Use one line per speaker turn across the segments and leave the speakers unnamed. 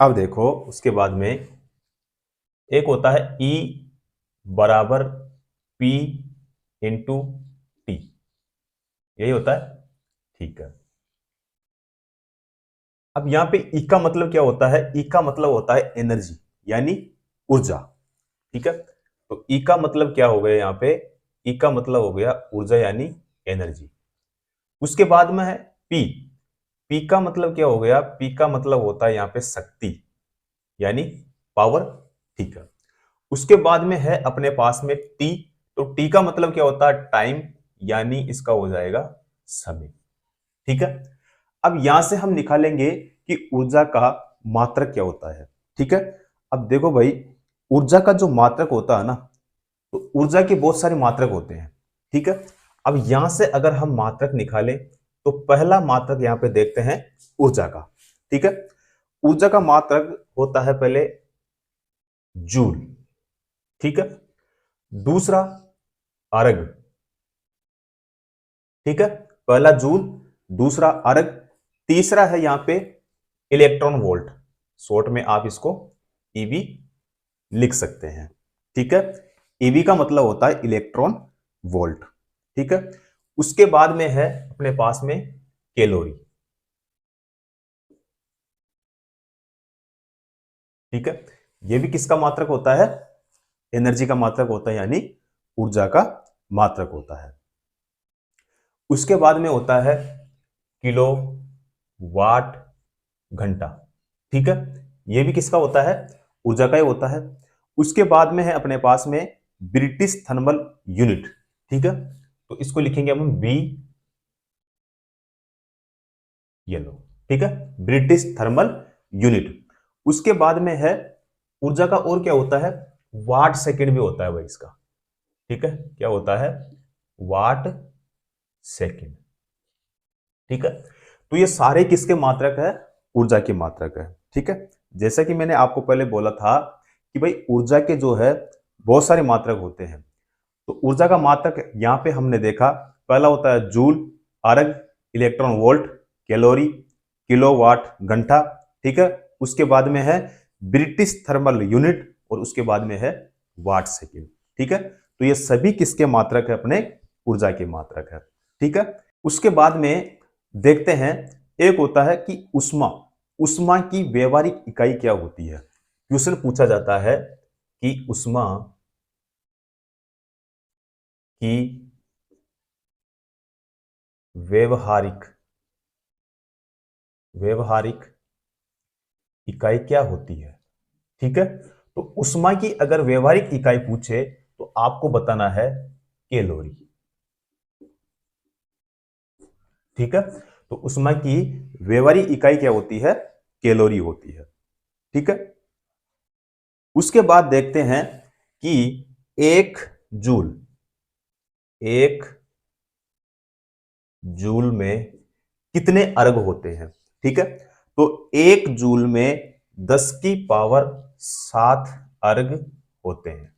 अब देखो उसके बाद में एक होता है E बराबर P इंटू टी, यही होता है। ठीक है, अब यहां पे E का मतलब क्या होता है? E का मतलब होता है एनर्जी यानी ऊर्जा। ठीक है, तो E का मतलब क्या हो गया यहाँ पे? E का मतलब हो गया ऊर्जा यानी एनर्जी। उसके बाद में है P। P का मतलब क्या हो गया? P का मतलब होता है यहाँ पे शक्ति यानी पावर। ठीक है, उसके बाद में है अपने पास में T। तो T का मतलब क्या होता है? टाइम यानी इसका हो जाएगा समय। ठीक है, अब यहां से हम निकालेंगे कि ऊर्जा का मात्रक क्या होता है। ठीक है, अब देखो भाई, ऊर्जा का जो मात्रक होता है ना, तो ऊर्जा के बहुत सारे मात्रक होते हैं। ठीक है, अब यहां से अगर हम मात्रक निकालें तो पहला मात्रक यहां पे देखते हैं ऊर्जा का। ठीक है, ऊर्जा का मात्रक होता है पहले जूल। ठीक है, दूसरा अर्ग। ठीक है, पहला जूल, दूसरा अर्ग, तीसरा है यहां पे इलेक्ट्रॉन वोल्ट। शॉर्ट में आप इसको ईवी लिख सकते हैं। ठीक है, ईवी का मतलब होता है इलेक्ट्रॉन वोल्ट। ठीक है, उसके बाद में है अपने पास में कैलोरी। ठीक है, यह भी किसका मात्रक होता है? एनर्जी का मात्रक होता है यानी ऊर्जा का मात्रक होता है। उसके बाद में होता है किलो वाट घंटा। ठीक है, यह भी किसका होता है? ऊर्जा का ही होता है। उसके बाद में है अपने पास में ब्रिटिश थर्मल यूनिट। ठीक है, तो इसको लिखेंगे हम बी येलो। ठीक है, ब्रिटिश थर्मल यूनिट। उसके बाद में है ऊर्जा का और क्या होता है? वाट सेकंड भी होता है भाई इसका। ठीक है, क्या होता है? Watt second. ठीक है, तो ये सारे किसके मात्रक है? ऊर्जा की मात्रक है। ठीक है, जैसा कि मैंने आपको पहले बोला था कि भाई ऊर्जा के जो है बहुत सारे मात्रक होते हैं। तो ऊर्जा का मात्रक यहां पे हमने देखा, पहला होता है जूल, अर्ग, इलेक्ट्रॉन वोल्ट, कैलोरी, किलोवाट घंटा। ठीक है, उसके बाद में है ब्रिटिश थर्मल यूनिट और उसके बाद में है वाट सेकंड। ठीक है, तो ये सभी किसके मात्रक है? अपने ऊर्जा के मात्रक है। ठीक है, उसके बाद में देखते हैं एक होता है कि उष्मा। उष्मा की व्यवहारिक इकाई क्या होती है? क्वेश्चन पूछा जाता है कि उष्मा की व्यवहारिक व्यवहारिक इकाई क्या होती है? ठीक है, तो उष्मा की अगर व्यवहारिक इकाई पूछे तो आपको बताना है कैलोरी। ठीक है, तो उष्मा की व्यवहारिक इकाई क्या होती है? कैलोरी होती है। ठीक है, उसके बाद देखते हैं कि एक जूल एक जूल में कितने अर्ग होते हैं। ठीक है, तो एक जूल में 10 की पावर 7 अर्ग होते हैं।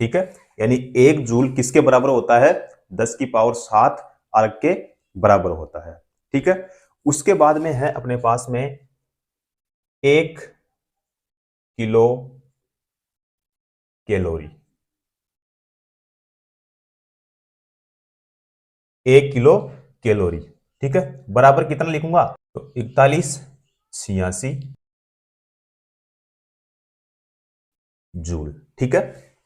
ठीक है, यानी एक जूल किसके बराबर होता है? 10 की पावर 7 अर्ग के बराबर होता है। ठीक है, उसके बाद में है अपने पास में 1 किलो कैलोरी। 1 kilo calorie. ठीक है, बराबर कितना लिखूंगा? तो 4186 जूल। ठीक है,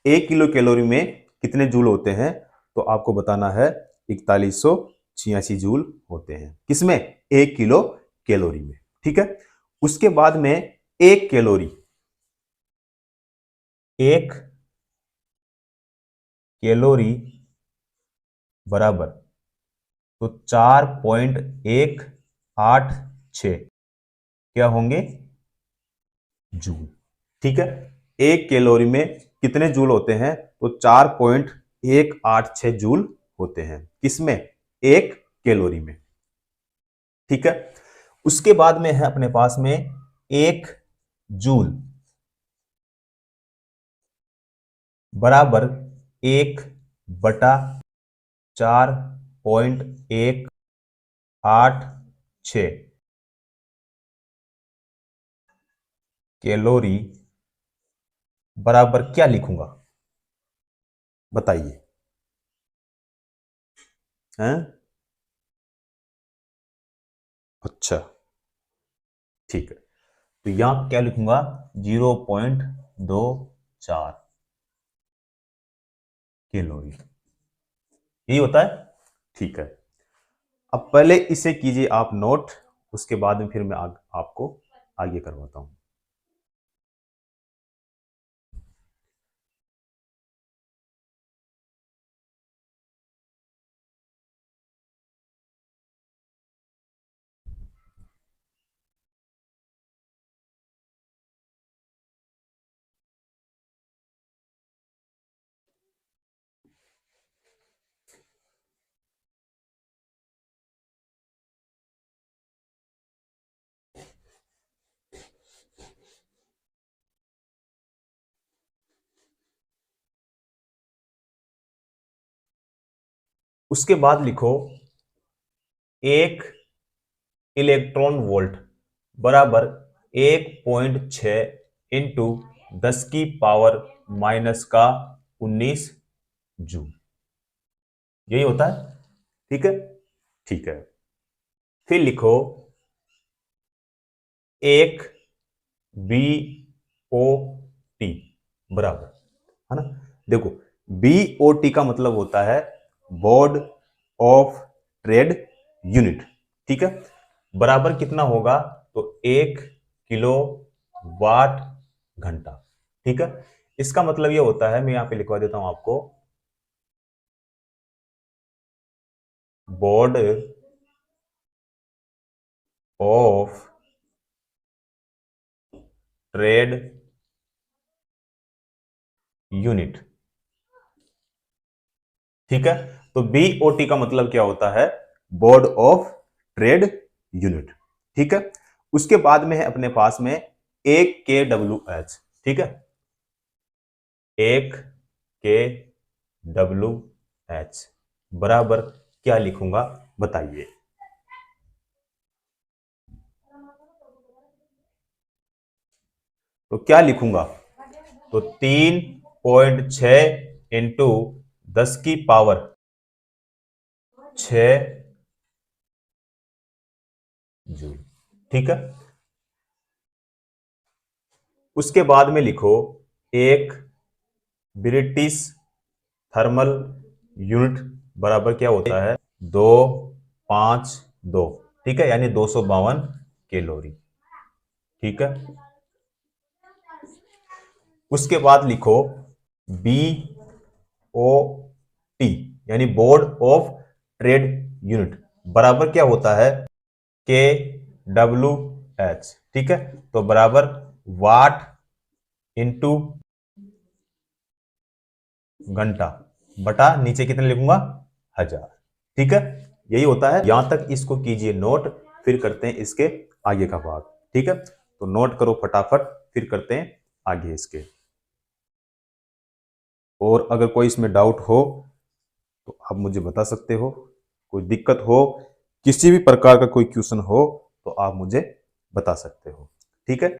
1 किलो कैलोरी में कितने जूल होते हैं? तो आपको बताना है 4186 जूल होते हैं। किसमें? 1 किलो कैलोरी में। ठीक है, उसके बाद में एक कैलोरी एक कैलोरी बराबर, तो 4.186 क्या होंगे? जूल। ठीक है, एक कैलोरी में कितने जूल होते हैं? तो 4.186 जूल होते हैं। किसमें? एक कैलोरी में। ठीक है, उसके बाद में है अपने पास में एक जूल बराबर 1/4.186 कैलोरी बराबर क्या लिखूंगा, बताइए। हैं? अच्छा, ठीक है, तो यहां क्या लिखूंगा, 0.24 कैलोरी, यही होता है। ठीक है, अब पहले इसे कीजिए आप नोट, उसके बाद में फिर मैं आपको आगे करवाता हूं। उसके बाद लिखो, एक इलेक्ट्रॉन वोल्ट बराबर 1.6 इंटू 10 की पावर माइनस का 19 जूल, यही होता है। ठीक है, ठीक है, फिर लिखो एक बी ओ टी बराबर, है ना, देखो बी ओ टी का मतलब होता है बोर्ड ऑफ ट्रेड यूनिट। ठीक है, बराबर कितना होगा, तो 1 किलो वाट घंटा। ठीक है, इसका मतलब यह होता है, मैं यहां पे लिखवा देता हूं आपको, बोर्ड ऑफ ट्रेड यूनिट। ठीक है, तो बीओटी का मतलब क्या होता है, बोर्ड ऑफ ट्रेड यूनिट। ठीक है, उसके बाद में है अपने पास में एक के डब्ल्यू एच। ठीक है, एक के डब्ल्यू एच बराबर क्या लिखूंगा, बताइए। तो क्या लिखूंगा, तो 3.6 इंटू 10 की पावर 6 जूल। ठीक है, उसके बाद में लिखो एक ब्रिटिश थर्मल यूनिट बराबर क्या होता है, 252। ठीक है, यानी 252 कैलोरी। ठीक है, उसके बाद लिखो बी ओ टी यानी बोर्ड ऑफ ट्रेड यूनिट बराबर क्या होता है, के डब्ल्यू एच। ठीक है, तो बराबर वाट इंटू घंटा बटा नीचे कितने लिखूंगा, 1000। ठीक है, यही होता है, यहां तक इसको कीजिए नोट, फिर करते हैं इसके आगे का भाग। ठीक है, तो नोट करो फटाफट, फिर करते हैं आगे इसके। और अगर कोई इसमें डाउट हो तो आप मुझे बता सकते हो, कोई दिक्कत हो, किसी भी प्रकार का कोई क्वेश्चन हो तो आप मुझे बता सकते हो। ठीक है।